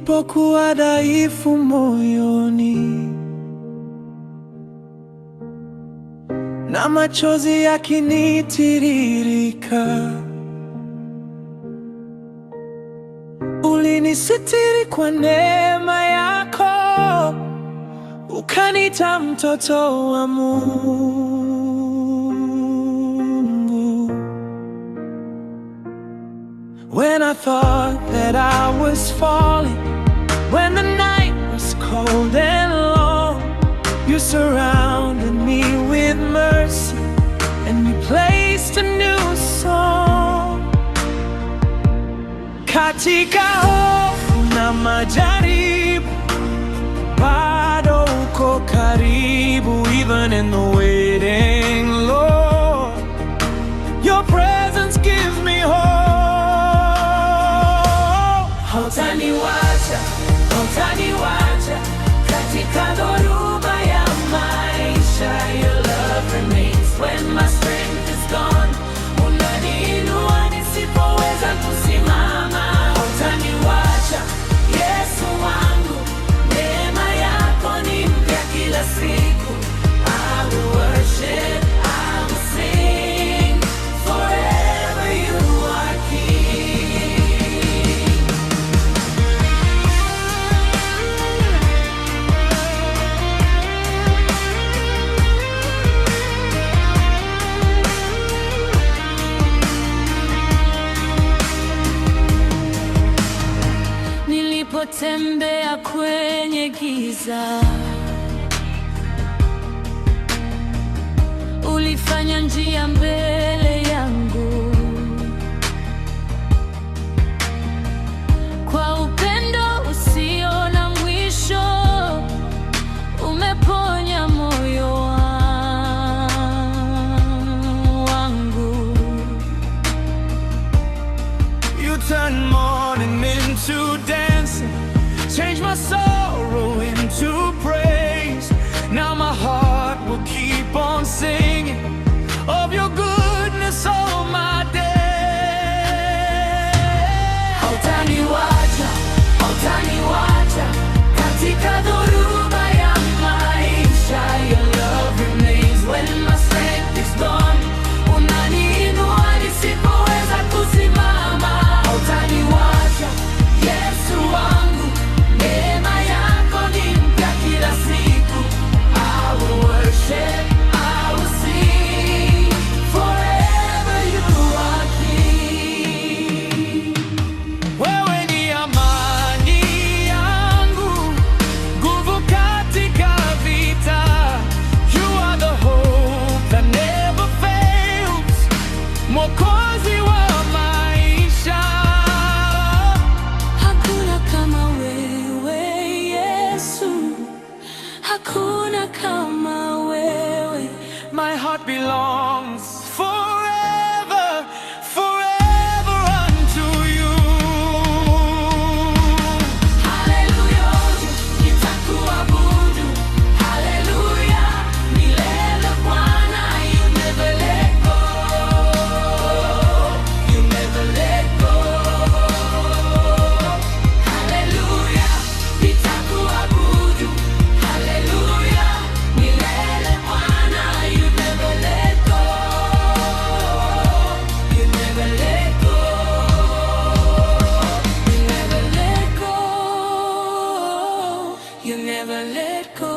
nilipokuwa dhaifu moyoni, na machozi yakinitiririka, ulinisitiri kwa neema yako, ukaniita mtoto wa Mungu. When I thought that I was falling, when the night was cold and long, you surrounded me with mercy and you placed a new song. Katika hofu na majaribu, bado uko karibu. Even in the waiting, Lord, your presence gives me hope. Hautaniwacha, hautaniwacha katika dhoruba ya maisha. Your love remains when my strength is gone. Unaniinua nisipoweza kusimama. Hautaniwacha, Yesu wangu, neema yako ni mpya kila siku. I will worship, I will sing, forever you are King. Nilipotembea kwenye giza, ulifanya njia mbele yangu. Kwa upendo usio na mwisho, umeponya moyo wangu. You turn mourning into dancing, change my sorrow into praise. Now my heart will keep on singing of your goodness all my days. Hautaniwacha, hautaniwacha katika dhoruba ya maisha. Your love remains when my strength is gone. Unaniinua nisipoweza kusimama. Hautaniwacha, Yesu wangu, neema yako ni mpya kila siku. I will worship, I will sing, forever you are King. Wewe ni amani yangu, nguvu katika vita. You are the hope that never fails, Mwokozi wa maisha. Hakuna kama wewe Yesu, hakuna kama wewe. My heart belongs forever, forever unto you. Hallelujah, nitakuabudu. Hallelujah, milele Bwana. You never let go, you never let go. Hallelujah, nitakuabudu. Hallelujah, milele Bwana. You never let go, you never let go, you never let go, you never let go.